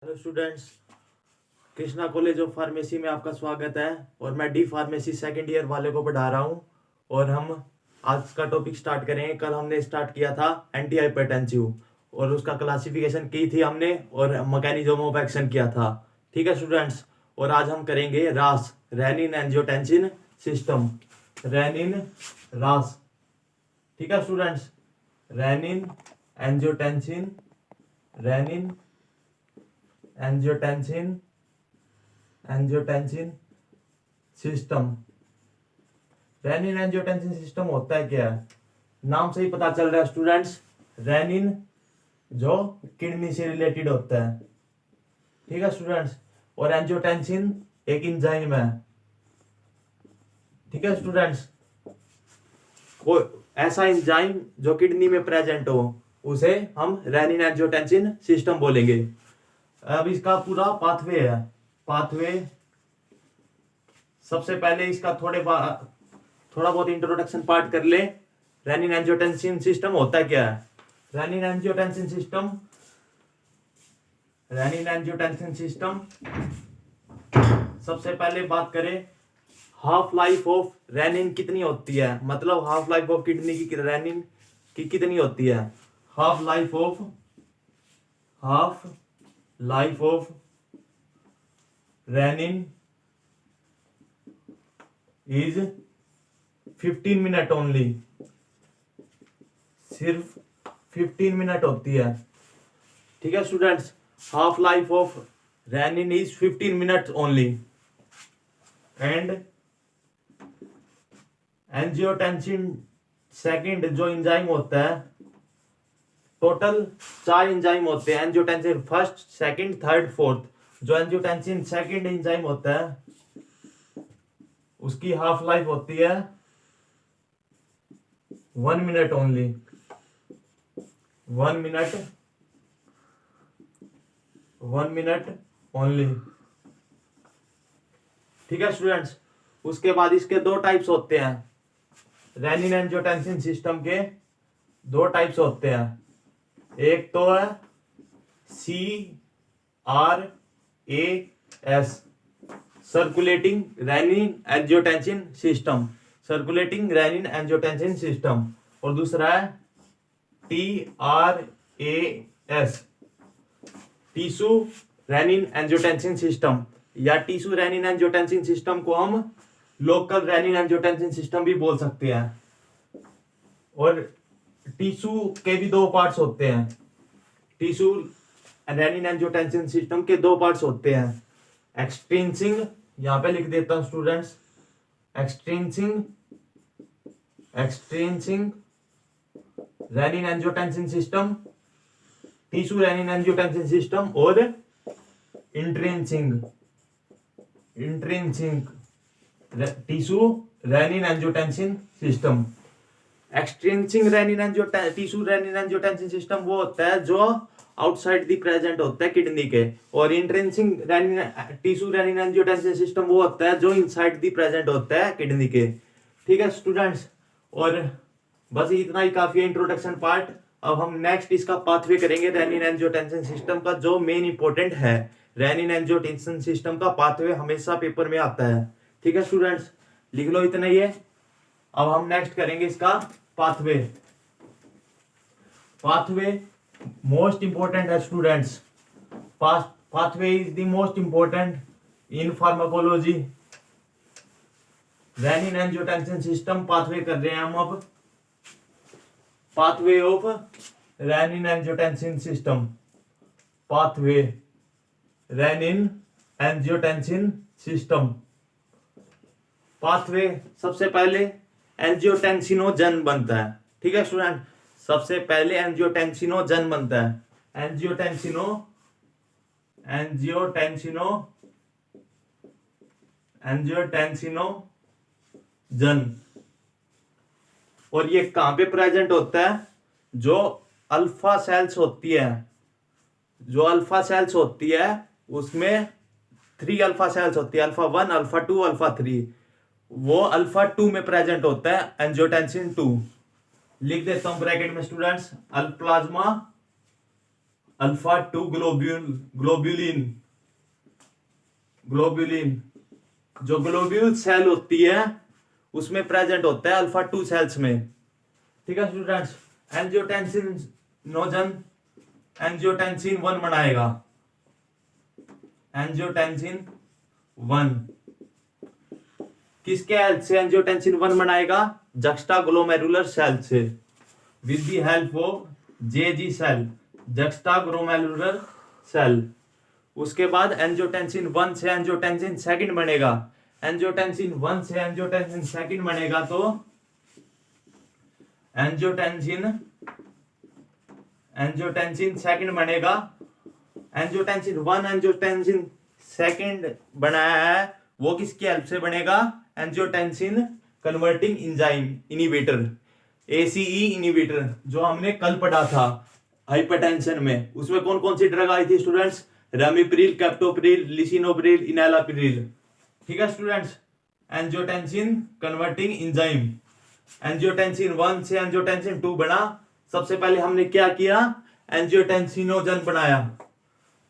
Hello students, Krishna college of pharmacy में आपका स्वागत है। और मैं डी फार्मेसी सेकेंड ईयर वाले को पढ़ा रहा हूँ। और हम आज का टॉपिक स्टार्ट करेंगे। कल हमने स्टार्ट किया था एंटी हाइपरटेंसिव और उसका क्लासिफिकेशन की थी हमने और मैकेनिज्म ऑफ एक्शन किया था। ठीक है स्टूडेंट्स, और आज हम करेंगे रास, रेनिन एंजियोटेंसिन सिस्टम। रेनिन रास, ठीक है students, renin angiotensin, renin angiotensin angiotensin system. Rennin angiotensin system होता है क्या? नाम से ही पता चल रहा है स्टूडेंट्स, रेनिन जो किडनी से रिलेटेड होता है। ठीक है स्टूडेंट्स, और एंजियोटेंसिन एक इंजाइम है। ठीक है स्टूडेंट्स, कोई ऐसा इंजाइम जो किडनी में प्रेजेंट हो उसे हम रेनिन एंजियोटेंसिन सिस्टम बोलेंगे। अब इसका पूरा पाथवे है। पाथवे, सबसे पहले इसका थोड़ा बहुत इंट्रोडक्शन पार्ट कर ले। रेनिन एंजियोटेंसिन सिस्टम होता क्या है? Rennin angiotensin system, rennin angiotensin system, सबसे पहले बात करें हाफ लाइफ ऑफ रेनिन कितनी होती है, मतलब हाफ लाइफ ऑफ किडनी की रेनिन की कितनी होती है। Half life of renin is 15 minute only. सिर्फ 15 मिनट होती है। ठीक है students, half life of renin is 15 minute only. And angiotensin second जो इंजाइम होता है, टोटल 4 इंजाइम होते हैं। Angiotensin first, second, third, fourth. जो एंजियोटेंसिन सेकंड इंजाइम होता है उसकी हाफ लाइफ होती है 1 मिनट ओनली। 1 minute only. ठीक है स्टूडेंट्स, उसके बाद इसके 2 टाइप्स होते हैं। रेनिन एंजियोटेंसिन सिस्टम के 2 टाइप्स होते हैं। एक तो है CRAS, circulating rennin angiotensin system, circulating rennin angiotensin system. और दूसरा है TRAS, tissue renin angiotensin system. या टीसू रेनिन एंजियोटेंसिन सिस्टम को हम लोकल रेनिन एंजियोटेंसिन सिस्टम भी बोल सकते हैं। और टीसू के भी 2 पार्ट्स होते हैं। टीसू रेनिन एंजियोटेंसिन सिस्टम के 2 पार्ट्स होते हैं। एक्सट्रिंसिक, यहां पे लिख देता हूं students, extrinsic renin angiotensin system, tissue renin angiotensin system, और intrinsic tissue renin angiotensin system. Extrinsic renin tissue renin angiotensin system वो होता है जो आउटसाइड दी प्रेजेंट होता है किडनी के। और intrinsic renin tissue renin angiotensin system वो होता है जो इनसाइड दी प्रेजेंट होता है किडनी के। ठीक है स्टूडेंट्स, और बस इतना ही काफी है इंट्रोडक्शन पार्ट। अब हम नेक्स्ट इसका पाथवे करेंगे रेनिन एंजियोटेंसिन सिस्टम का, जो मेन इंपॉर्टेंट है। रेनिन एंजियोटेंसिन सिस्टम का पाथवे हमेशा पेपर में आता है। ठीक है स्टूडेंट्स, लिख लो इतना ही है। अब हम नेक्स्ट करेंगे इसका पाथवे। पाथवे मोस्ट इंपॉर्टेंट है students. Pathway is the most important in pharmacology. Rennin angiotensin system pathway कर रहे हैं हम अब। Pathway of rennin angiotensin system, pathway rennin angiotensin system. Pathway, सबसे पहले एंजियोटेंसिनोजन बनता है। ठीक है स्टूडेंट, सबसे पहले एंजियोटेंसिनोजन बनता है। एंजियोटेंसिनोजन। और ये कहां पे प्रेजेंट होता है? जो अल्फा सेल्स होती है, जो अल्फा सेल्स होती है उसमें 3 अल्फा सेल्स होती है, अल्फा 1, अल्फा 2, अल्फा 3। वो अल्फा 2 में प्रेजेंट होता है एंजियोटेंसिन 2। लिख देता हूं ब्रैकेट में students, plasma alpha two globulin globulin जो ग्लोब्यूल सेल होती है उसमें प्रेजेंट होता है अल्फा टू सेल्स में। ठीक है स्टूडेंट्स, एंजियोटेंसिनोजन एंजियोटेंसिन 1 बनाएगा। एंजियोटेंसिन 1 किसके हेल्प से एंजियोटेंसिन 1 बनाएगा? जक्स्टाग्लोमेरुलर सेल से, with the help of JG cell, juxtaglomerular cell. उसके बाद एंजियोटेंसिन 1 से एंजियोटेंसिन 2 बनेगा। एंजियोटेंसिन 1 से एंजियोटेंसिन 2 बनेगा तो एंजियोटेंसिन 2 बनेगा। एंजियोटेंसिन 1 एंजियोटेंसिन 2 बनाया है, वो किसकी हेल्प से बनेगा? Angiotensin converting enzyme inhibitor, ACE inhibitor, जो हमने कल पढ़ा था हाइपरटेंशन में। उसमें कौन कौन सी ड्रग आई थी students? Ramipril, captopril, lisinopril, enalapril. ठीक है students, angiotensin converting enzyme. Angiotensin 1 से एंजियोटेंसिन 2 बना। सबसे पहले हमने क्या किया? एंजियोटेंसिनोजन बनाया।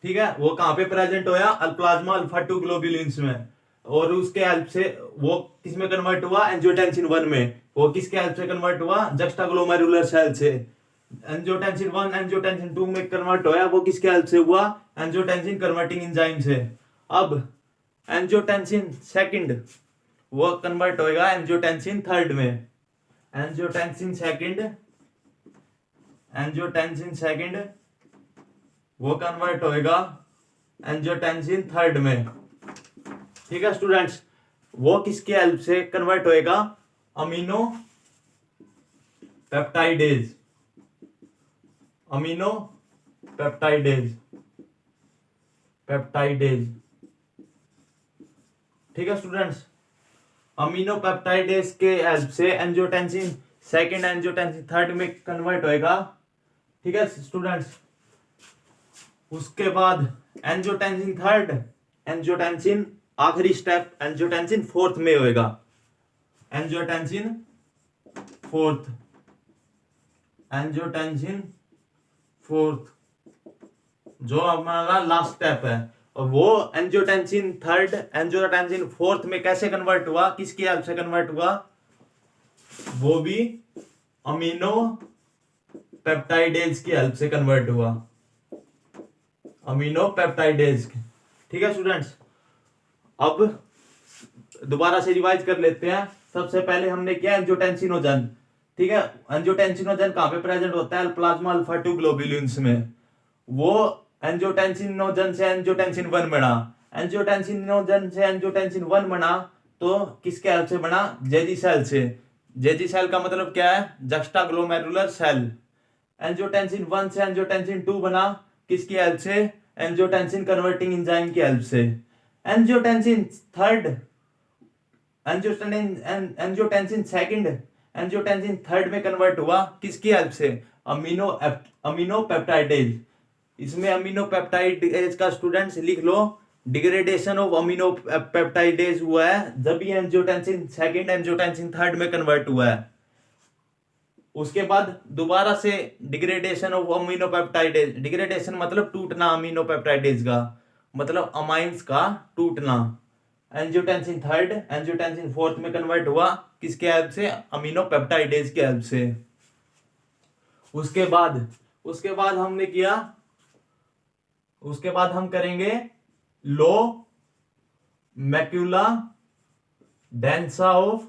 ठीक है, वो कहां पे प्रेजेंट होया? प्लाज्मा अल्फा 2 ग्लोब्यूलिन्स में। और उसके हेल्प से वो किस में कन्वर्ट हुआ? एंजियोटेंसिन 1 में। वो किसके हेल्प से कन्वर्ट हुआ? जक्स्टाग्लोमेरुलर सेल से। एंजियोटेंसिन 1 एंजियोटेंसिन 2 में कन्वर्ट होया, वो किसके हेल्प से हुआ? एंजियोटेंसिन कन्वर्टिंग एंजाइम से। अब एंजियोटेंसिन 2 वो कन्वर्ट होएगा एंजियोटेंसिन 3 में। एंजियोटेंसिन 2 वो कन्वर्ट होएगा एंजियोटेंसिन 3 में। ठीक है स्टूडेंट्स, वो किसके हेल्प से कन्वर्ट होएगा? Amino peptidase, amino peptidase, peptidase. ठीक है स्टूडेंट्स, अमीनो पेप्टाइडेज के हेल्प से एंजियोटेंसिन 2 एंजियोटेंसिन 3 में कन्वर्ट होएगा। ठीक है स्टूडेंट्स, उसके बाद एंजियोटेंसिन 3 एंजियोटेंसिन आखिरी स्टेप एंजियोटेंसिन 4 में होएगा। एंजियोटेंसिन 4 जो हमारा लास्ट स्टेप है, और वो एंजियोटेंसिन 3 एंजियोटेंसिन 4 में कैसे कन्वर्ट हुआ? किसकी हेल्प से कन्वर्ट हुआ? वो भी अमीनो पेप्टाइडेज की हेल्प से कन्वर्ट हुआ। Amino peptidase. ठीक है स्टूडेंट्स, अब दोबारा से रिवाइज कर लेते हैं। सबसे पहले हमने किया एंजियोटेंसिनोजन। ठीक है, एंजियोटेंसिनोजन कहां पे प्रेजेंट होता है? प्लाज्मा अल्फा 2 ग्लोब्यूलिन्स में। वो एंजियोटेंसिनोजन से एंजियोटेंसिन 1 बना। एंजियोटेंसिनोजन से एंजियोटेंसिन 1 बना तो किसके हेल्प से बना? जेजी सेल से। जेजी सेल का मतलब क्या है? Juxtaglomerular cell. एंजियोटेंसिन 1 से एंजियोटेंसिन 2 बना, किसकी हेल्प से? एंजियोटेंसिन कन्वर्टिंग एंजाइम की हेल्प से। एंजियोटेंसिन 2 एंजियोटेंसिन 3 में कन्वर्ट हुआ, किसकी हेल्प से? Amino peptidase. इसमें अमीनो पेप्टाइडेज का स्टूडेंट्स लिख लो, डिग्रेडेशन ऑफ अमीनो पेप्टाइडेज हुआ है जब ये एंजियोटेंसिन 2 एंजियोटेंसिन 3 में कन्वर्ट हुआ है। उसके बाद दोबारा से degradation of amino peptidase. Degradation मतलब टूटना, अमीनो पेप्टाइडेज का मतलब अमाइंस का टूटना। एंजियोटेंसिन 3 एंजियोटेंसिन 4 में कन्वर्ट हुआ, किसके हेल्प से? अमीनो पेप्टाइडेज के हेल्प से। उसके बाद हमने किया, उसके बाद हम करेंगे low macula densa of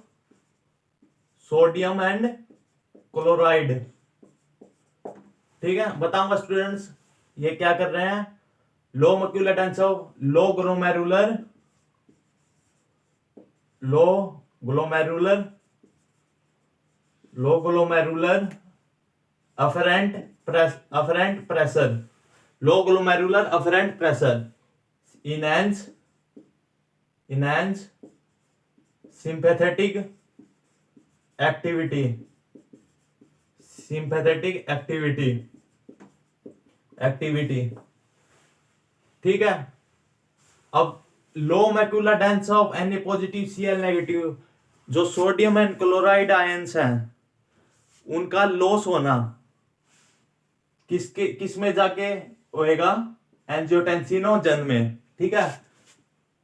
sodium and chloride. ठीक है, बताऊंगा स्टूडेंट्स ये क्या कर रहे हैं। Low macula densa of low glomerular afferent pressure, low glomerular afferent pressure, enhance sympathetic activity. ठीक है, अब low macula densa of Na positive Cl negative, जो सोडियम एंड क्लोराइड आयंस हैं उनका लॉस होना किस में जाके? होएगा एंजियोटेंसिनोजन में, ठीक है।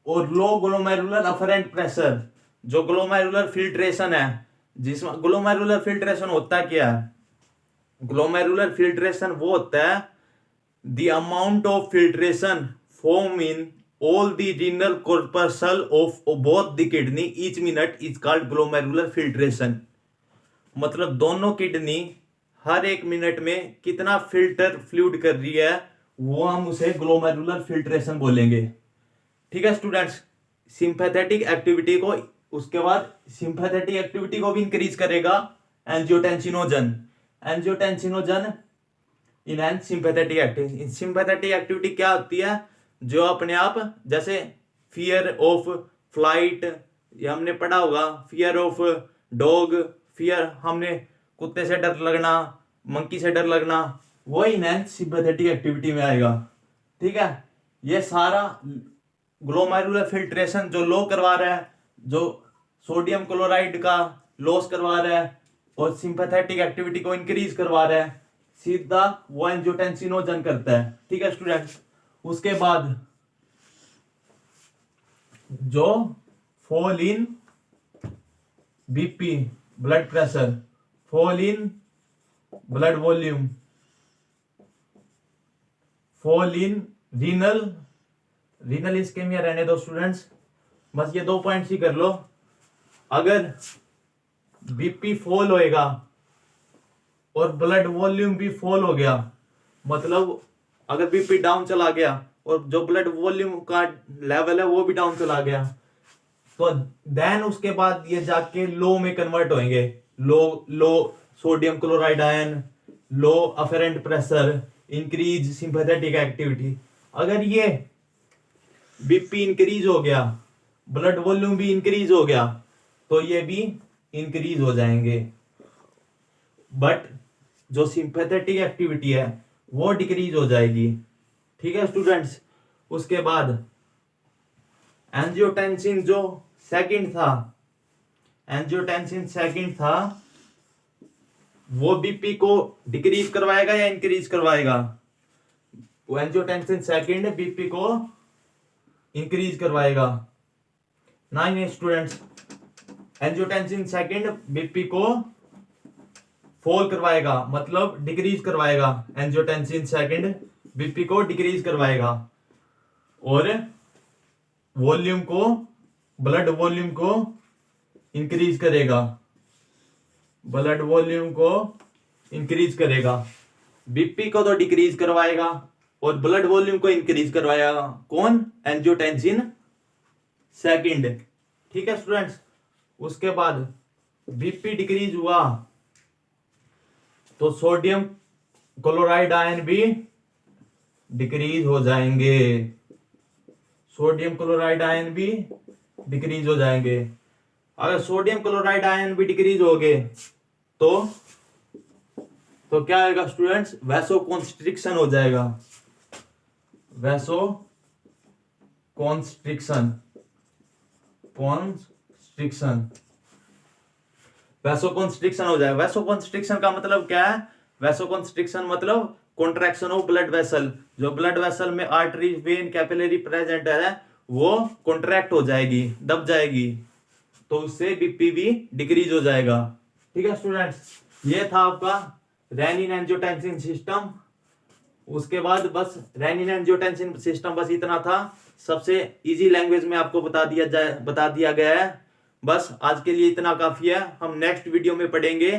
और लो ग्लोमेरुलर अफरेंट प्रेशर, जो ग्लोमेरुलर फिल्ट्रेशन है, जिसमें ग्लोमेरुलर फिल्ट्रेशन होता क्या है? ग्लोमेरुलर फिल्ट्रेशन वो होता है the amount of filtration form in all the renal corpuscle of both the kidney each minute is called glomerular filtration. मतलब दोनों किडनी हर एक मिनट में कितना फिल्टर फ्लूइड कर रही है, वो हम उसे ग्लोमेरुलर फिल्ट्रेशन बोलेंगे, ठीक है स्टूडेंट्स। सिंपैथेटिक एक्टिविटी को, उसके बाद सिंपैथेटिक एक्टिविटी को भी इंक्रीज करेगा angiotensinogen. Angiotensinogen enhance sympathetic activity. Sympathetic activity क्या होती है? जो अपने आप, जैसे फियर ऑफ फ्लाइट, ये हमने पढ़ा होगा, फियर ऑफ डॉग, फियर, हमने कुत्ते से डर लगना, मंकी से डर लगना, वो इनहैंस सिंपैथेटिक एक्टिविटी में आएगा, ठीक है। ये सारा ग्लोमेरुलर फिल्ट्रेशन जो लो करवा रहा है, जो सोडियम क्लोराइड का लॉस करवा रहा है और सिंपैथेटिक एक्टिविटी को इंक्रीज करवा रहा है, सीधा वो एंजियोटेंसिनोजन करता है, ठीक है स्टूडेंट्स। उसके बाद जो fall in BP, blood pressure, fall in blood volume, fall in renal ischemia रहने दो स्टूडेंट्स, बस ये 2 पॉइंट्स ही कर लो। अगर बीपी फॉल होएगा और ब्लड वॉल्यूम भी फॉल हो गया, मतलब अगर बीपी डाउन चला गया और जो ब्लड वॉल्यूम का लेवल है वो भी डाउन चला गया, तो देन उसके बाद ये जाके लो में कन्वर्ट होंगे। Low sodium chloride ion, low afferent pressure, increase sympathetic activity. अगर ये बीपी इंक्रीज हो गया, ब्लड वॉल्यूम भी इंक्रीज हो गया, तो ये भी इंक्रीज हो जाएंगे। बट जो सिंपैथेटिक एक्टिविटी है वो डिक्रीज हो जाएगी, ठीक है स्टूडेंट्स। उसके बाद एंजियोटेंसिन जो सेकंड था, एंजियोटेंसिन सेकंड था, वो बीपी को डिक्रीज करवाएगा या इंक्रीज करवाएगा? वो एंजियोटेंसिन सेकंड बीपी को इंक्रीज करवाएगा। नहीं स्टूडेंट्स, एंजियोटेंसिन सेकंड बीपी को फॉल करवाएगा, मतलब डिक्रीज करवाएगा। एंजियोटेंसिन सेकंड बीपी को डिक्रीज करवाएगा और वॉल्यूम को, ब्लड वॉल्यूम को इंक्रीज करेगा, ब्लड वॉल्यूम को इंक्रीज करेगा। बीपी को तो डिक्रीज करवाएगा और ब्लड वॉल्यूम को इंक्रीज करवाएगा कौन? एंजियोटेंसिन सेकंड, ठीक है स्टूडेंट्स। उसके बाद बीपी डिक्रीज हुआ तो सोडियम क्लोराइड आयन भी डिक्रीज हो जाएंगे, सोडियम क्लोराइड आयन भी डिक्रीज हो जाएंगे। अगर सोडियम क्लोराइड आयन भी डिक्रीज हो गए तो क्या आएगा स्टूडेंट्स? वैसोकॉन्स्ट्रिक्शन हो जाएगा, वैसोकॉन्स्ट्रिक्शन, वैसोकॉन्स्ट्रिक्शन हो जाएगा। वैसोकॉन्स्ट्रिक्शन का मतलब क्या है? वैसोकॉन्स्ट्रिक्शन मतलब कॉन्ट्रैक्शन ऑफ ब्लड वेसल। जो ब्लड वेसल में आर्टरी, वेन, कैपिलरी प्रेजेंट है वो कॉन्ट्रैक्ट हो जाएगी, दब जाएगी, तो उससे बीपी भी डिक्रीज हो जाएगा, ठीक है स्टूडेंट्स। ये था आपका रेनिन एंजियोटेंसिन सिस्टम। उसके बाद बस रेनिन एंजियोटेंसिन सिस्टम बस इतना था, सबसे इजी लैंग्वेज में आपको बता दिया गया है। बस आज के लिए इतना काफी है। हम नेक्स्ट वीडियो में पढ़ेंगे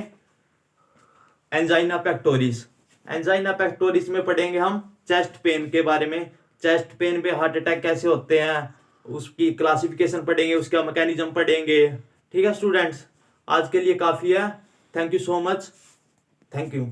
एंजाइना पेक्टोरिस। एंजाइना पेक्टोरिस में पढ़ेंगे हम चेस्ट पेन के बारे में, चेस्ट पेन पे हार्ट अटैक कैसे होते हैं, उसकी क्लासिफिकेशन पढ़ेंगे, उसका मैकेनिज्म पढ़ेंगे, ठीक है स्टूडेंट्स। आज के लिए काफी है। Thank you so much, thank you.